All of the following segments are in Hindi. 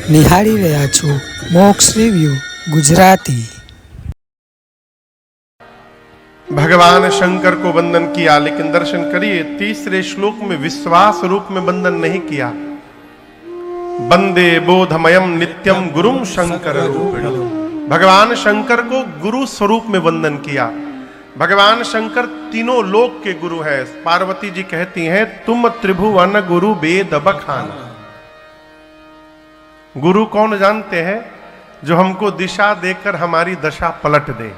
આપ નિહાળી રહ્યા છો મોક્ષ રિવ્યુ गुजराती। भगवान शंकर को वंदन किया, लेकिन दर्शन करिए तीसरे श्लोक में विश्वास रूप में वंदन नहीं किया। वंदे बोधमयम नित्यम गुरुम शंकर रूपिणम। भगवान शंकर को गुरु स्वरूप में वंदन किया। भगवान शंकर तीनों लोक के गुरु हैं। पार्वती जी कहती हैं तुम त्रिभुवन गुरु वेद बखान। गुरु कौन जानते हैं? जो हमको दिशा देकर हमारी दशा पलट दे।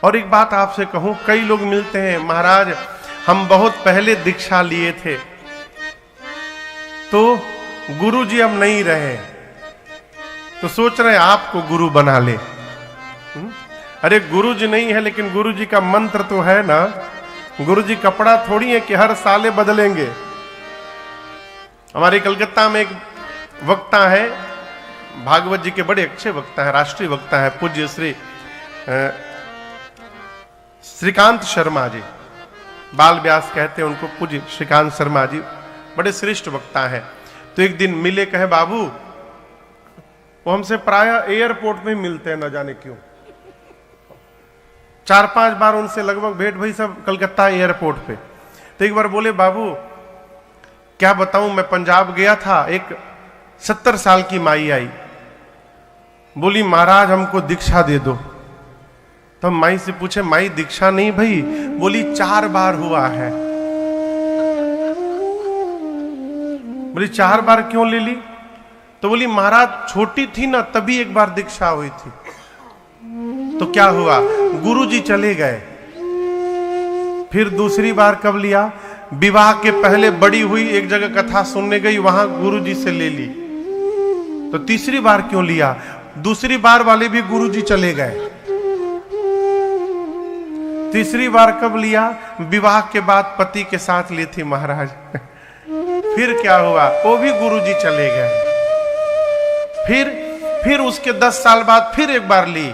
और एक बात आपसे कहूं, कई लोग मिलते हैं, महाराज हम बहुत पहले दीक्षा लिए थे तो गुरु जी अब नहीं रहे, तो सोच रहे आपको गुरु बना ले। अरे गुरु जी नहीं है, लेकिन गुरु जी का मंत्र तो है ना। गुरु जी कपड़ा थोड़ी है कि हर साले बदलेंगे। हमारे कलकत्ता में एक वक्ता है, भागवत जी के बड़े अच्छे वक्ता है, राष्ट्रीय वक्ता है, पूज्य श्री श्रीकांत शर्मा जी, बाल व्यास कहते हैं उनको, पूज्य श्रीकांत शर्मा जी बड़े श्रेष्ठ वक्ता हैं। तो एक दिन मिले, कहे बाबू, वो हमसे प्राय एयरपोर्ट में मिलते हैं, न जाने क्यों 4-5 बार उनसे लगभग भेंट भई, सब कलकत्ता एयरपोर्ट पे। तो एक बार बोले बाबू क्या बताऊं, मैं पंजाब गया था, एक 70 साल की माई आई, बोली महाराज हमको दीक्षा दे दो। तो हम माई से पूछे माई दीक्षा नहीं भाई, बोली 4 बार हुआ है। बोली 4 बार क्यों ले ली? तो बोली महाराज छोटी थी ना तभी एक बार दीक्षा हुई थी। तो क्या हुआ? गुरुजी चले गए। फिर दूसरी बार कब लिया? विवाह के पहले बड़ी हुई, एक जगह कथा सुनने गई, वहां गुरुजी से ले ली। तो तीसरी बार क्यों लिया? दूसरी बार वाले भी गुरुजी चले गए। तीसरी बार कब लिया? विवाह के बाद पति के साथ ली थी महाराज। फिर क्या हुआ? वो भी गुरुजी चले गए। फिर उसके 10 साल बाद फिर एक बार ली।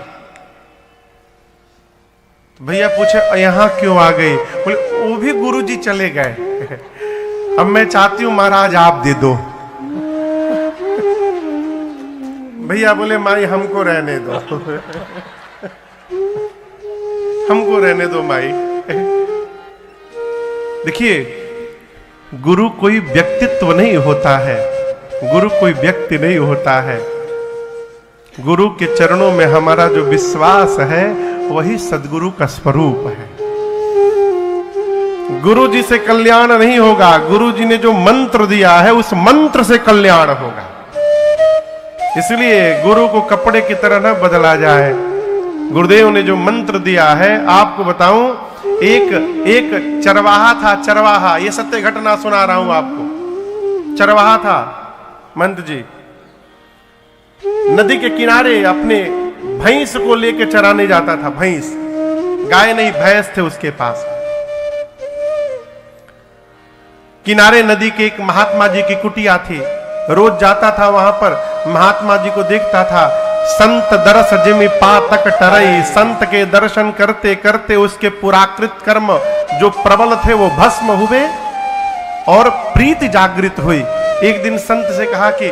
तो भैया पूछे यहां क्यों आ गई? बोले वो भी गुरुजी चले गए। अब मैं चाहती हूं महाराज आप दे दो। भैया बोले माई हमको रहने दो, हमको रहने दो माई। देखिए गुरु कोई व्यक्तित्व नहीं होता है, गुरु कोई व्यक्ति नहीं होता है। गुरु के चरणों में हमारा जो विश्वास है वही सद्गुरु का स्वरूप है। गुरु जी से कल्याण नहीं होगा, गुरु जी ने जो मंत्र दिया है उस मंत्र से कल्याण होगा। इसलिए गुरु को कपड़े की तरह न बदला जाए। गुरुदेव ने जो मंत्र दिया है, आपको बताऊं, एक चरवाहा था, चरवाहा, ये सत्य घटना सुना रहा हूं आपको। चरवाहा था मंत जी, नदी के किनारे अपने भैंस को लेके चराने जाता था। भैंस, गाय नहीं भैंस थे उसके पास। किनारे नदी के एक महात्मा जी की कुटिया थी, रोज जाता था वहां पर, महात्मा जी को देखता था। संत दरस जिमि पातक टरई, संत के दर्शन करते करते उसके पुराकृत कर्म जो प्रबल थे वो भस्म हुए और प्रीति जागृत हुई। एक दिन संत से कहा कि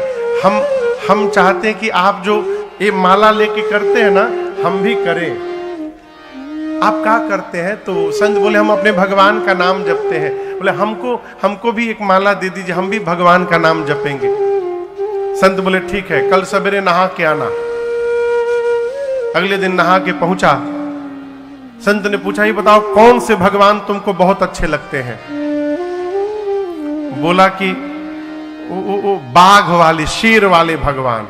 हम चाहते हैं कि आप जो ये माला लेके करते हैं ना, हम भी करें। आप क्या करते हैं? तो संत बोले हम अपने भगवान का नाम जपते हैं। बोले हमको भी एक माला दे दीजिए, हम भी भगवान का नाम जपेंगे। संत बोले ठीक है, कल सवेरे नहा के आना। अगले दिन नहा के पहुंचा। संत ने पूछा ये बताओ कौन से भगवान तुमको बहुत अच्छे लगते हैं? बोला कि वो बाघ वाले, शेर वाले भगवान।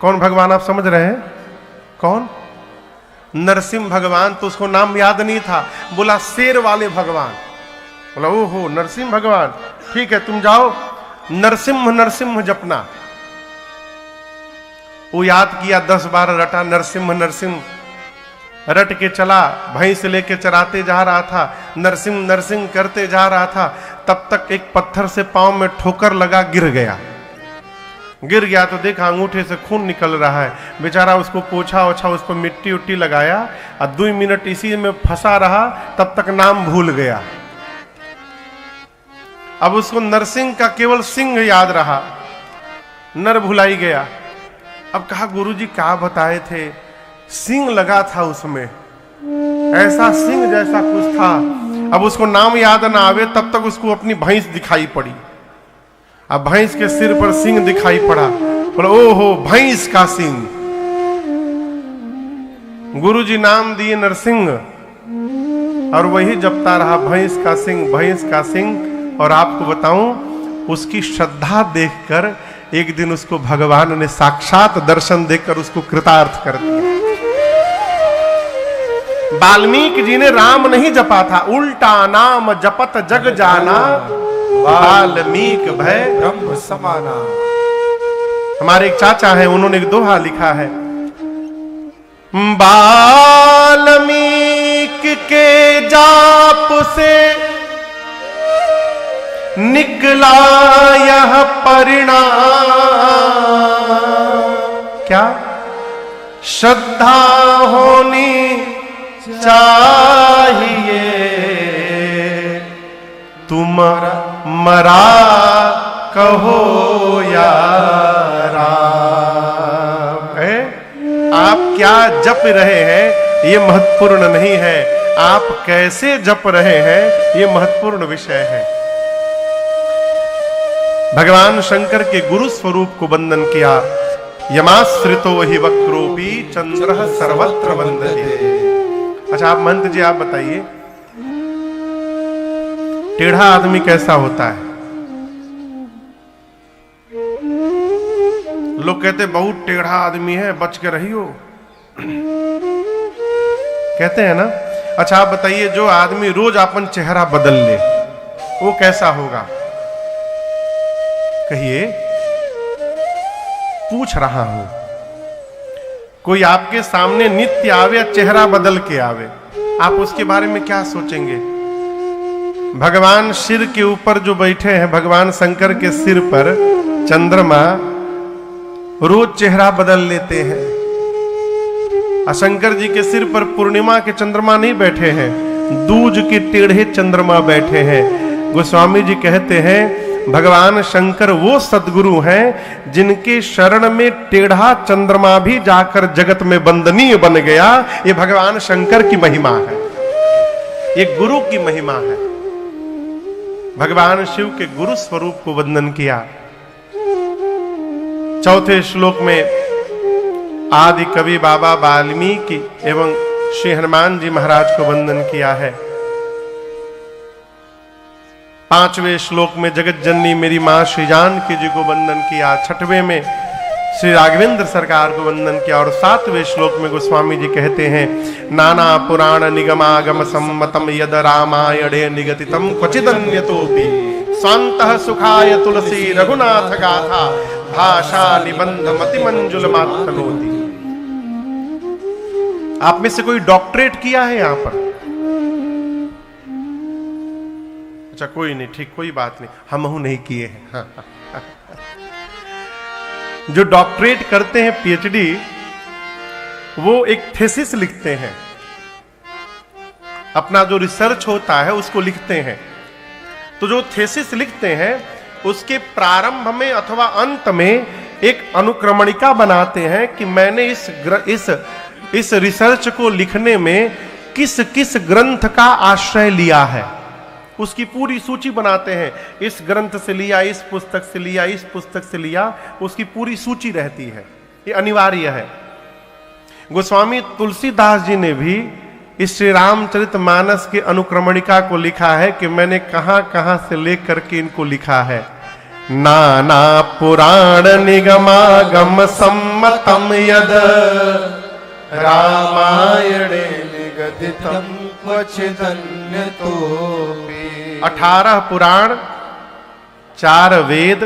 कौन भगवान आप समझ रहे हैं? कौन? नरसिंह भगवान। तो उसको नाम याद नहीं था, बोला शेर वाले भगवान। बोला ओहो नरसिंह भगवान, ठीक है तुम जाओ नरसिंह नरसिंह जपना। वो याद किया, 10 बार रटा नरसिंह नरसिंह, रट के चला, भैंस लेके चराते जा रहा था, नरसिंह नरसिंह करते जा रहा था। तब तक एक पत्थर से पांव में ठोकर लगा, गिर गया तो देखा अंगूठे से खून निकल रहा है। बेचारा उसको पोछा ओछा, उस पर मिट्टी उट्टी लगाया और 2 मिनट इसी में फंसा रहा, तब तक नाम भूल गया। अब उसको नरसिंह का केवल सिंह याद रहा, नर भुलाई गया। अब कहा गुरुजी क्या बताए थे, सिंह लगा था उसमें, ऐसा सिंह जैसा कुछ था। अब उसको नाम याद ना आवे तब तक उसको अपनी भैंस दिखाई पड़ी। अब भैंस के सिर पर सिंह दिखाई पड़ा, बोला ओहो भैंस का सिंह। गुरुजी नाम दिए नरसिंह और वही जपता रहा भैंस का सिंह, भैंस का सिंह। और आपको बताऊं उसकी श्रद्धा देखकर एक दिन उसको भगवान ने साक्षात दर्शन देकर उसको कृतार्थ कर दिया। वाल्मीकि जी ने राम नहीं जपा था, उल्टा नाम जपत जग जाना, वाल्मीकि भय ब्रह्म समाना। हमारे एक चाचा हैं, उन्होंने एक दोहा लिखा है, वाल्मीकि के जाप से निकला यह परिणाम, क्या श्रद्धा होनी चाहिए, तुम मरा कहो या राम। आप क्या जप रहे हैं ये महत्वपूर्ण नहीं है, आप कैसे जप रहे हैं ये महत्वपूर्ण विषय है। भगवान शंकर के गुरु स्वरूप को वंदन किया। यमाश्रितो हि वक्रोपि चंद्रः सर्वत्र वंदते। अच्छा आप महंत जी आप बताइए, टेढ़ा आदमी कैसा होता है? लोग कहते बहुत टेढ़ा आदमी है, बच के रहियो, कहते हैं ना। अच्छा आप बताइए, जो आदमी रोज अपन चेहरा बदल ले वो कैसा होगा? कहिए। पूछ रहा हूं, कोई आपके सामने नित्य आवे, चेहरा बदल के आवे, आप उसके बारे में क्या सोचेंगे? भगवान सिर के ऊपर जो बैठे हैं, भगवान शंकर के सिर पर चंद्रमा रोज चेहरा बदल लेते हैं। शंकर जी के सिर पर पूर्णिमा के चंद्रमा नहीं बैठे हैं, दूज के टेढ़े चंद्रमा बैठे हैं। गोस्वामी जी कहते हैं भगवान शंकर वो सद्गुरु हैं जिनके शरण में टेढ़ा चंद्रमा भी जाकर जगत में वंदनीय बन गया। ये भगवान शंकर की महिमा है, ये गुरु की महिमा है। भगवान शिव के गुरु स्वरूप को वंदन किया। चौथे श्लोक में आदि कवि बाबा वाल्मीकि एवं श्री हनुमान जी महाराज को वंदन किया है। पांचवें श्लोक में जगत जननी मेरी मां श्री जानकी जी को वंदन किया। छठवें में श्री राघवेंद्र सरकार को वंदन किया। और सातवें श्लोक में गोस्वामी जी कहते हैं नाना पुराण निगमागम सम्मतम यद रामायणे निगतितम क्वचिदन्यतोपि स्वान्तः सुखाय तुलसी रघुनाथ गाथा भाषा निबंध मति मंजुल मातनोति। आप में से कोई डॉक्टरेट किया है यहां पर? अच्छा कोई नहीं, ठीक, कोई बात नहीं, हमहू नहीं किए हैं। जो डॉक्टरेट करते हैं, पीएचडी, वो एक थीसिस लिखते हैं, अपना जो रिसर्च होता है उसको लिखते हैं। तो जो थीसिस लिखते हैं उसके प्रारंभ में अथवा अंत में एक अनुक्रमणिका बनाते हैं कि मैंने इस रिसर्च को लिखने में किस किस ग्रंथ का आश्रय लिया है, उसकी पूरी सूची बनाते हैं। इस ग्रंथ से लिया, इस पुस्तक से लिया, इस पुस्तक से लिया, उसकी पूरी सूची रहती है, ये अनिवार्य है। गोस्वामी तुलसीदास जी ने भी इस श्री रामचरितमानस की अनुक्रमणिका को लिखा है कि मैंने कहां कहां से लेकर के इनको लिखा है। नाना पुराण निगमागम सम्मतम यद रामायणे निगदितम क्वचिदन्यतोपि। 18 पुराण, 4 वेद,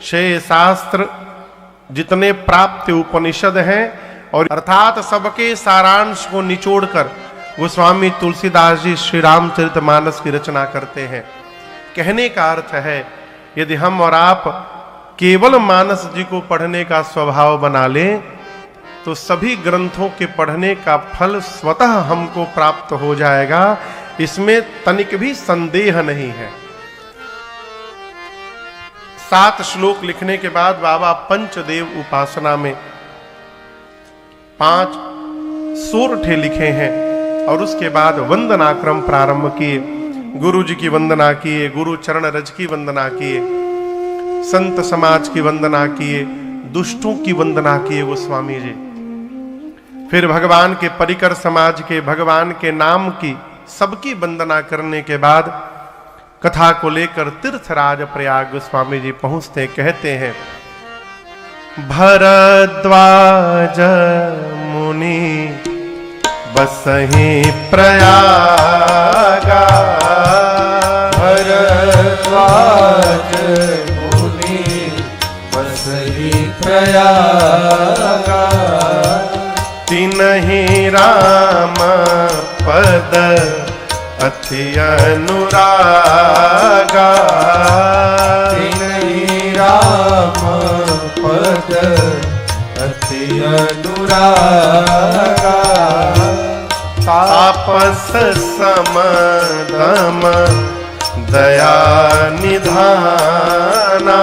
6 शास्त्र, जितने प्राप्त उपनिषद हैं, और अर्थात सबके सारांश को निचोड़कर गोस्वामी तुलसीदास जी श्री रामचरितमानस की रचना करते हैं। कहने का अर्थ है यदि हम और आप केवल मानस जी को पढ़ने का स्वभाव बना लें तो सभी ग्रंथों के पढ़ने का फल स्वतः हमको प्राप्त हो जाएगा, इसमें तनिक भी संदेह नहीं है। 7 श्लोक लिखने के बाद बाबा पंचदेव उपासना में 5 सोरठे लिखे हैं और उसके बाद वंदना क्रम प्रारंभ किए। गुरु जी की वंदना किए, गुरु चरण रज की वंदना किए, संत समाज की वंदना किए, दुष्टों की वंदना किए गोस्वामी जी। फिर भगवान के परिकर समाज के, भगवान के नाम की सबकी वंदना करने के बाद कथा को लेकर तीर्थराज प्रयाग गोस्वामी जी पहुंचते, कहते हैं भरद्वाज मुनि बसहि प्रयागा, भरद्वाज मुनि बसहि प्रयागा, तिन्हि राम पद अति अनुरागा, तिन्हि राम पद अति अनुरागा, तापस समदम दया निधाना,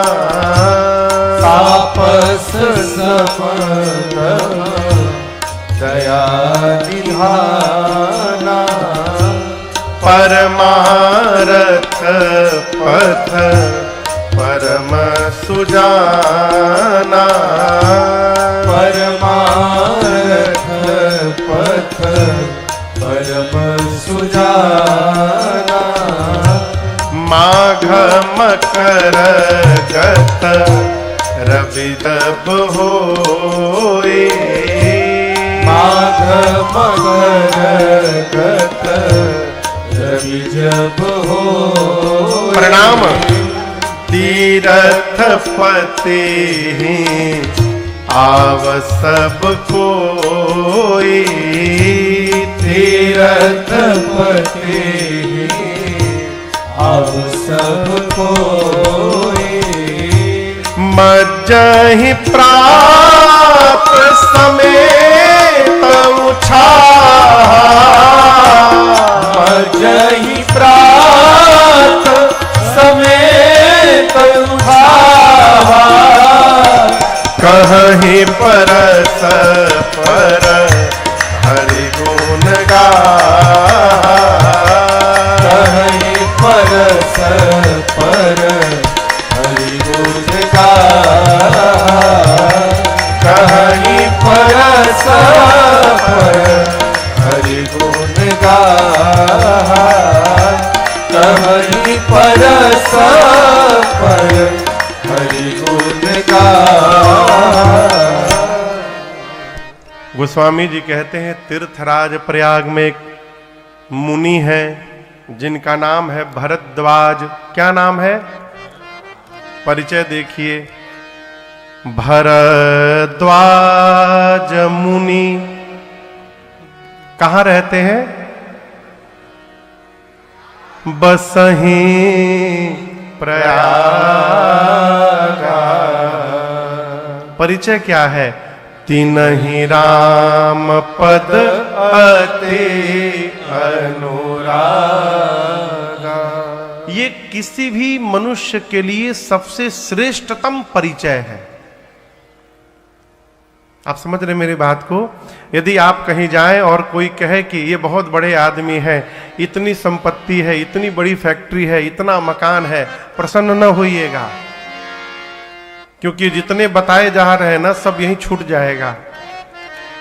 तापस समदम दया निधाना, परमारथ पथ परम सुजाना, परमारथ पथ परम सुजाना, माघ मकर गत रविदब होए, माघ मकर गत रवि जब होए, प्रणाम। तीरथ पते आव सब कोई, तीरथ पते आव सब कोई, मज्जहि प्राप्त समेत उछाला, मज्जहि प्राप्त समेत उछाला, कहीं परस पर हरि गुण गाहा, कहीं परस पर हरि गुण गाहा, कहीं परस पर हरि गुण गाहा, कहीं परस पर हरि गुण गाहा। गोस्वामी जी कहते हैं तीर्थराज प्रयाग में एक मुनि है जिनका नाम है भरद्वाज। क्या नाम है? परिचय देखिए, भरद्वाज मुनि कहाँ रहते हैं? बसहि प्रयागा। परिचय क्या है? तिन्हि राम पद अति अनुरागा। ये किसी भी मनुष्य के लिए सबसे श्रेष्ठतम परिचय है। आप समझ रहे मेरी बात को? यदि आप कहीं जाएं और कोई कहे कि ये बहुत बड़े आदमी हैं, इतनी संपत्ति है, इतनी बड़ी फैक्ट्री है, इतना मकान है, प्रसन्न न होइएगा, क्योंकि जितने बताए जा रहे हैं ना सब यहीं छूट जाएगा।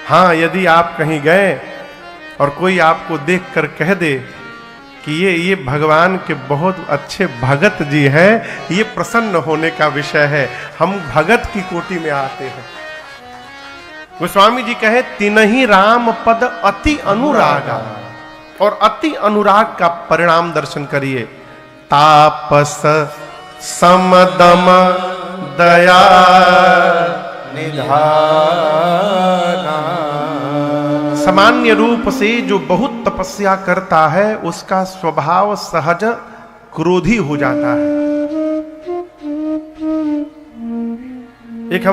हाँ, यदि आप कहीं गए और कोई आपको देखकर कह दे कि ये भगवान के बहुत अच्छे भगत जी हैं, ये प्रसन्न होने का विषय है। हम भगत की कोटि में आते हैं। गोस्वामी जी कहे तिन्हि राम पद अति अनुरागा, और अति अनुराग का परिणाम दर्शन करिए। तापस समदम दया निधाना। सामान्य रूप से जो बहुत तपस्या करता है उसका स्वभाव सहज क्रोधी हो जाता है। एक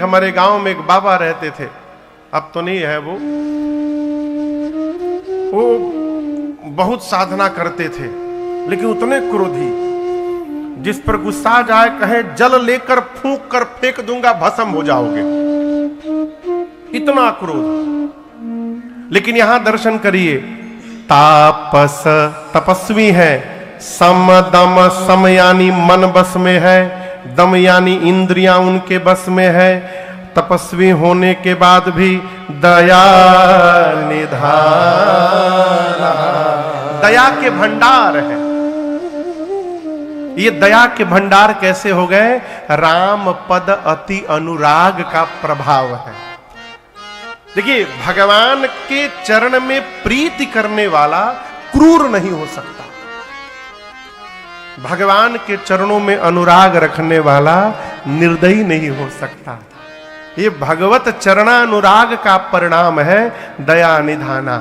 हमारे गांव में एक बाबा रहते थे, अब तो नहीं है वो बहुत साधना करते थे, लेकिन उतने क्रोधी। जिस पर गुस्सा जाए कहे जल लेकर फूंक कर फेंक दूंगा, भस्म हो जाओगे, इतना क्रोध। लेकिन यहां दर्शन करिए, तापस तपस्वी है, सम दम, सम यानी मन बस में है, दम यानी इंद्रियां उनके बस में है, तपस्वी होने के बाद भी दया निधान, दया के भंडार है। ये दया के भंडार कैसे हो गए? राम पद अति अनुराग का प्रभाव है। देखिए, भगवान के चरण में प्रीति करने वाला क्रूर नहीं हो सकता, भगवान के चरणों में अनुराग रखने वाला निर्दयी नहीं हो सकता। ये भगवत चरणानुराग का परिणाम है दया निधाना।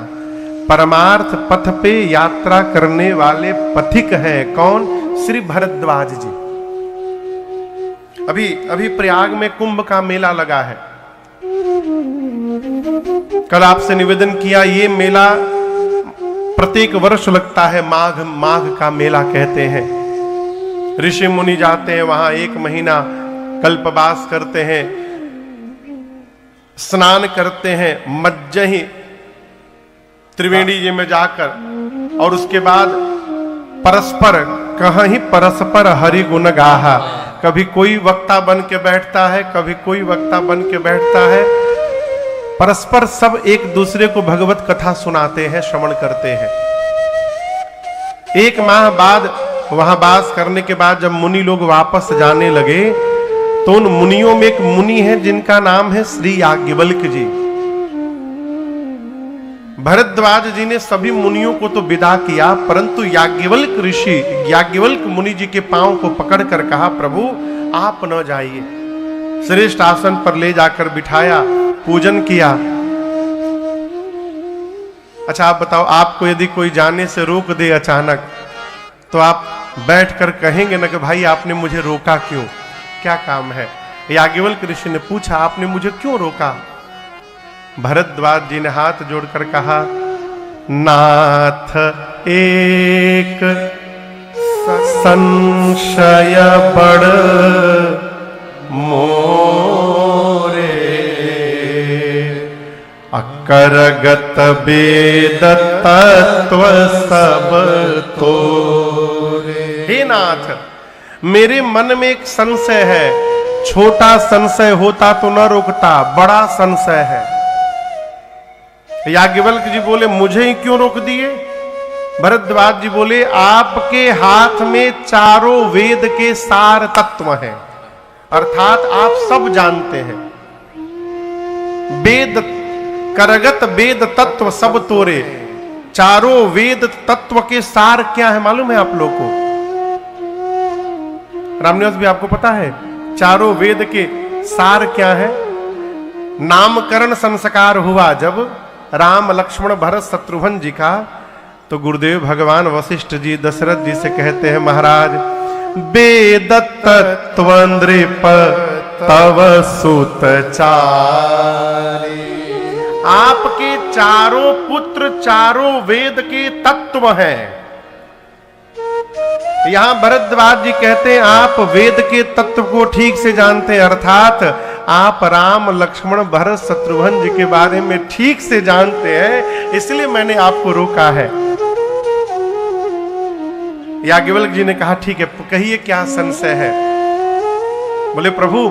परमार्थ पथ पे यात्रा करने वाले पथिक हैं कौन? श्री भरद्वाज जी। अभी प्रयाग में कुंभ का मेला लगा है। कल आपसे निवेदन किया, ये मेला प्रत्येक वर्ष लगता है, माघ का मेला कहते हैं। ऋषि मुनि जाते हैं वहां, 1 महीना कल्पवास करते हैं, स्नान करते हैं मज्जही त्रिवेणी जी में जाकर, और उसके बाद परस्पर कहीं परस्पर हरि गुण गाहा। कभी कोई वक्ता बन के बैठता है, कभी कोई वक्ता बन के बैठता है, परस्पर सब एक दूसरे को भगवत कथा सुनाते हैं, श्रवण करते हैं। 1 माह बाद वहां वास करने के बाद जब मुनि लोग वापस जाने लगे, तो उन मुनियों में एक मुनि है जिनका नाम है श्री याज्ञवल्क्य जी। भरद्वाज जी ने सभी मुनियों को तो विदा किया, परंतु याज्ञवल्क्य ऋषि, याज्ञवल्क्य मुनि जी के पांव को पकड़कर कहा, प्रभु आप न जाइए। श्रेष्ठ आसन पर ले जाकर बिठाया, पूजन किया। अच्छा आप बताओ, आपको यदि कोई जाने से रोक दे अचानक, तो आप बैठकर कहेंगे ना कि भाई आपने मुझे रोका क्यों, क्या काम है? याज्ञवल्क्य ऋषि ने पूछा, आपने मुझे क्यों रोका? भरद्वाज जी ने हाथ जोड़कर कहा, नाथ एक संशय बड़ मोरे, अकरगत वेद तत्व सब तोरे। हे नाथ, मेरे मन में एक संशय है, छोटा संशय होता तो न रोकता, बड़ा संशय है। याज्ञवल्क्य जी बोले, मुझे ही क्यों रोक दिए? भरद्वाज जी बोले, आपके हाथ में चारों वेद के सार तत्व हैं, अर्थात आप सब जानते हैं। वेद करगत वेद तत्व सब तोरे, चारों वेद तत्व के सार क्या है मालूम है आप लोग को? रामनिवास भी आपको पता है चारों वेद के सार क्या है? नामकरण संस्कार हुआ जब राम लक्ष्मण भरत शत्रुघ्न जी का, तो गुरुदेव भगवान वशिष्ठ जी दशरथ जी से कहते हैं, महाराज वेद तत्व नृप तव सुत चारी, आपके चारों पुत्र चारों वेद के तत्व हैं। यहां भरद्वाज जी कहते हैं, आप वेद के तत्व को ठीक से जानते हैं, अर्थात आप राम लक्ष्मण भरत शत्रुघ्न जी के बारे में ठीक से जानते हैं, इसलिए मैंने आपको रोका है। याज्ञवल्क्य जी ने कहा, ठीक है, कहिए क्या संशय है? बोले, प्रभु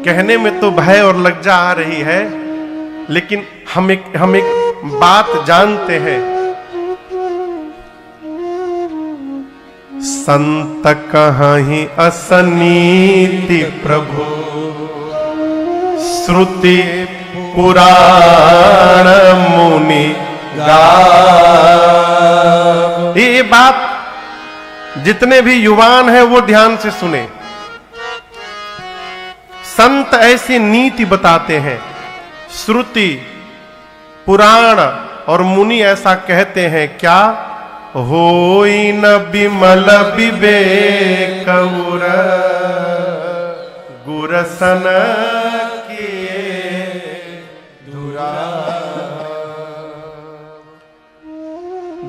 कहने में तो भय और लज्जा आ रही है, लेकिन हम एक बात जानते हैं। संत कहीं असनीति प्रभु, श्रुति पुराण मुनि गा। ये बात जितने भी युवान हैं वो ध्यान से सुने। संत ऐसी नीति बताते हैं, श्रुति पुराण और मुनि ऐसा कहते हैं, क्या होई न विमल विवेक उर गुरसन किए दुरा।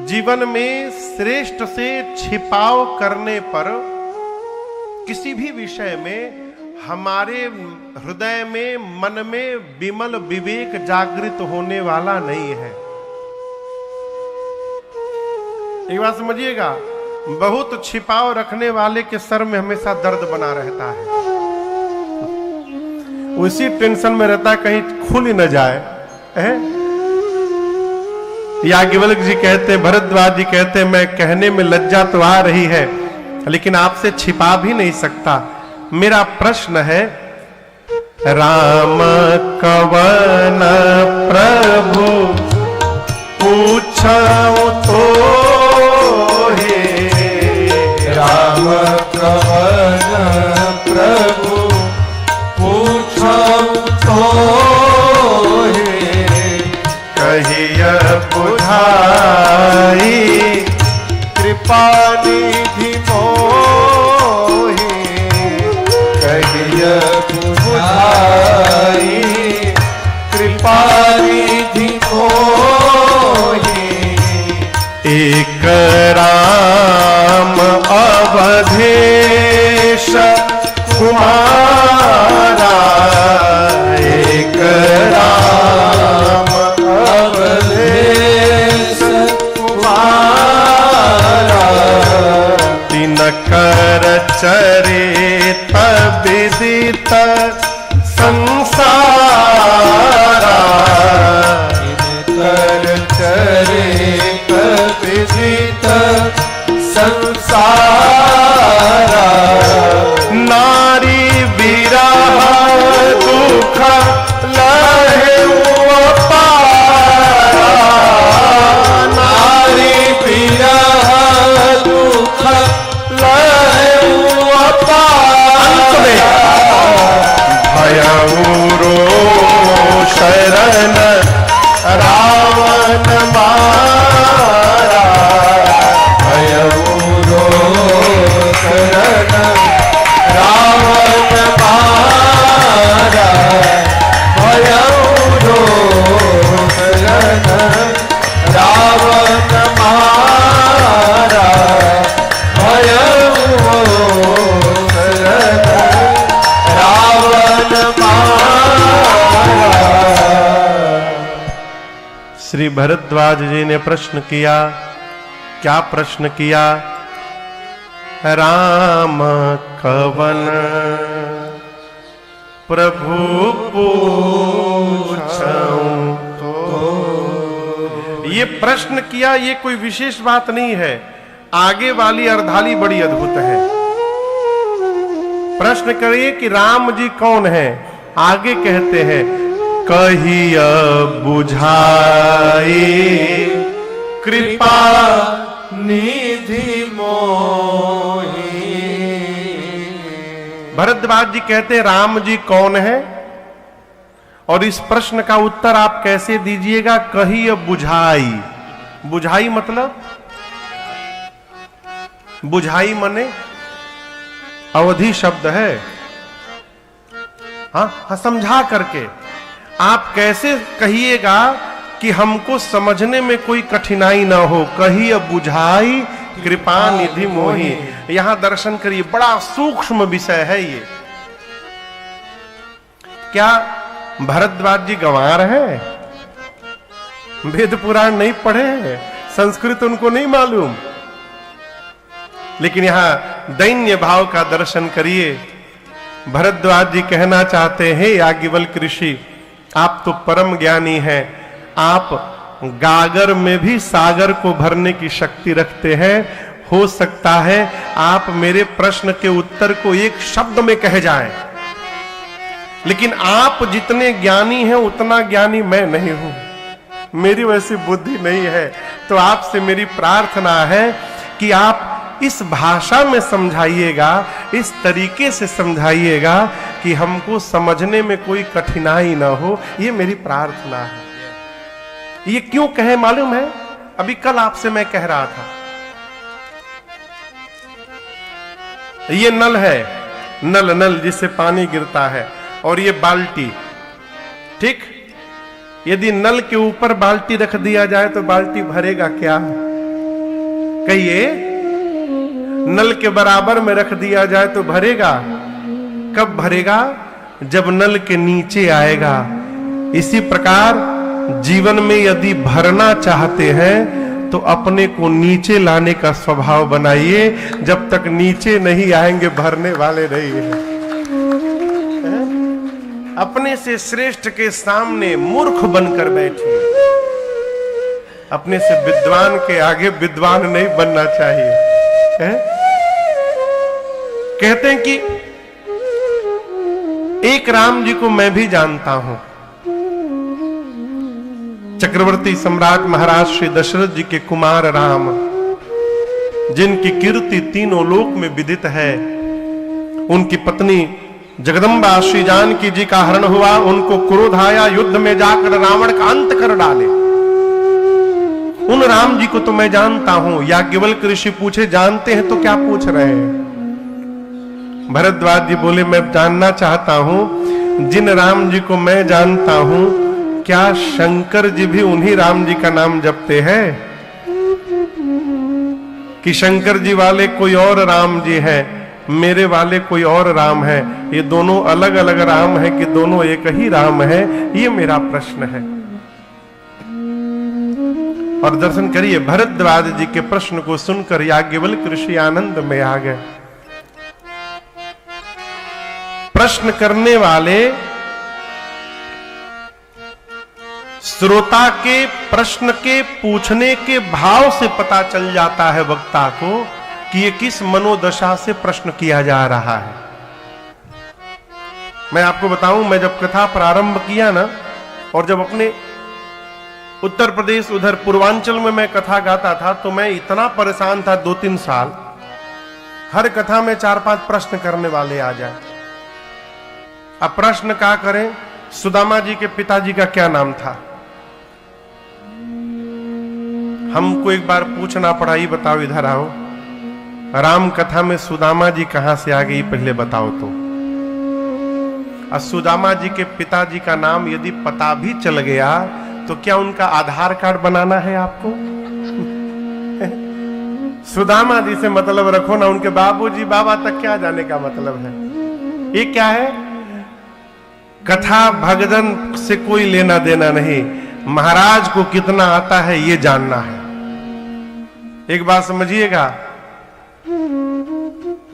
जीवन में श्रेष्ठ से छिपाव करने पर किसी भी विषय में हमारे हृदय में, मन में विमल विवेक जागृत होने वाला नहीं है। एक बात समझिएगा, बहुत छिपाव रखने वाले के सर में हमेशा दर्द बना रहता है, उसी टेंशन में रहता है कहीं खुल ही न जाए। याज्ञवल्क्य जी कहते हैं, भरद्वाज जी कहते हैं, मैं कहने में लज्जा तो आ रही है लेकिन आपसे छिपा भी नहीं सकता। मेरा प्रश्न है, राम कवन प्रभु पूछऊं तो हे, राम कवन प्रभु पूछऊं तो हे, कहिय बुझाई कृपा निधि मोहि, कहिय बुझाई कृपा निधि मोहि। एक राम अवधेश कुमारा, एक राम अवधेश कुमारा, तिनकर चरित विदित संसारा, कर चरित विदित संसारा, नारी विरह दुख लहेउ अपारा, नारी विरह दुख लहेउ अपारा, भयउ रो शरण रावण मारा, भयउ रो शरण रावण मारा, भयउ रो शरण रावण मारा, भयउ शरण रावण मारा। श्री भरद्वाज जी ने प्रश्न किया। क्या प्रश्न किया? राम कवन प्रभु पूछऊं तो। ये प्रश्न किया, ये कोई विशेष बात नहीं है। आगे वाली अर्धाली बड़ी अद्भुत है। प्रश्न करिए कि राम जी कौन है। आगे कहते हैं, कहिय बुझाई कृपा निधि मोहि। भरद्वाज जी कहते हैं, राम जी कौन है? और इस प्रश्न का उत्तर आप कैसे दीजिएगा? कहिय बुझाई। बुझाई मतलब, बुझाई मने अवधि शब्द है। हाँ, समझा करके। आप कैसे कहिएगा कि हमको समझने में कोई कठिनाई ना हो। कहिय बुझाई कृपा निधि मोहि। यहां दर्शन करिए, बड़ा सूक्ष्म विषय है ये। क्या भरद्वाज जी गंवार हैं? वेद पुराण नहीं पढ़े हैं, संस्कृत उनको नहीं मालूम। लेकिन यहां दैन्य भाव का दर्शन करिए। भरद्वाज जी कहना चाहते हैं, याज्ञवल्क्य ऋषि आप तो परम ज्ञानी हैं, आप गागर में भी सागर को भरने की शक्ति रखते हैं। हो सकता है आप मेरे प्रश्न के उत्तर को एक शब्द में कह जाएं, लेकिन आप जितने ज्ञानी हैं उतना ज्ञानी मैं नहीं हूं, मेरी वैसी बुद्धि नहीं है। तो आपसे मेरी प्रार्थना है कि आप इस भाषा में समझाइएगा, इस तरीके से समझाइएगा कि हमको समझने में कोई कठिनाई ना हो। ये मेरी प्रार्थना है। ये क्यों कहे मालूम है? अभी कल आपसे मैं कह रहा था, ये नल है, नल जिससे पानी गिरता है, और ये बाल्टी, ठीक? यदि नल के ऊपर बाल्टी रख दिया जाए तो बाल्टी भरेगा क्या? कहिए। नल के बराबर में रख दिया जाए तो भरेगा? कब भरेगा? जब नल के नीचे आएगा। इसी प्रकार जीवन में यदि भरना चाहते हैं तो अपने को नीचे लाने का स्वभाव बनाइए। जब तक नीचे नहीं आएंगे भरने वाले नहीं हैं। अपने से श्रेष्ठ के सामने मूर्ख बनकर बैठिए। अपने से विद्वान के आगे विद्वान नहीं बनना चाहिए। कहते हैं कि एक राम जी को मैं भी जानता हूं। चक्रवर्ती सम्राट महाराज श्री दशरथ जी के कुमार राम, जिनकी कीर्ति तीनों लोक में विदित है। उनकी पत्नी जगदम्बा श्री जानकी जी का हरण हुआ, उनको क्रोध आया, युद्ध में जाकर रावण का अंत कर डाले। उन राम जी को तो मैं जानता हूं। याज्ञवल्क्य ऋषि पूछे जानते हैं तो क्या पूछ रहे हैं? भरद्वाज जी बोले मैं जानना चाहता हूं जिन राम जी को मैं जानता हूं क्या शंकर जी भी उन्हीं राम जी का नाम जपते हैं कि शंकर जी वाले कोई और राम जी हैं, मेरे वाले कोई और राम है? ये दोनों अलग अलग राम है कि दोनों एक ही राम है? ये मेरा प्रश्न है। और दर्शन करिए, भरद्वाज जी के प्रश्न को सुनकर याज्ञवल्क्य ऋषि आनंद में आ गए। प्रश्न करने वाले श्रोता के प्रश्न के पूछने के भाव से पता चल जाता है वक्ता को कि ये किस मनोदशा से प्रश्न किया जा रहा है। मैं आपको बताऊं, मैं जब कथा प्रारंभ किया ना, और जब अपने उत्तर प्रदेश उधर पूर्वांचल में मैं कथा गाता था, तो मैं इतना परेशान था 2-3 साल। हर कथा में 4-5 प्रश्न करने वाले आ जाए। अब प्रश्न क्या करें? सुदामा जी के पिताजी का क्या नाम था? हमको एक बार पूछना पड़ा, ये बताओ, इधर आओ, राम कथा में सुदामा जी कहां से आ गई, पहले बताओ तो। और सुदामा जी के पिताजी का नाम यदि पता भी चल गया तो क्या उनका आधार कार्ड बनाना है आपको? सुदामा जी से मतलब रखो ना, उनके बाबूजी बाबा तक क्या जाने का मतलब है? ये क्या है? कथा भगदन से कोई लेना देना नहीं, महाराज को कितना आता है ये जानना है। एक बात समझिएगा,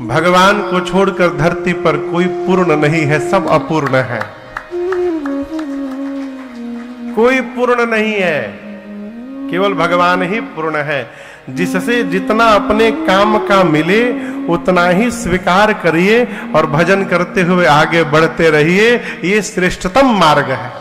भगवान को छोड़कर धरती पर कोई पूर्ण नहीं है, सब अपूर्ण है। कोई पूर्ण नहीं है, केवल भगवान ही पूर्ण है। जिससे जितना अपने काम का मिले उतना ही स्वीकार करिए और भजन करते हुए आगे बढ़ते रहिए। ये श्रेष्ठतम मार्ग है।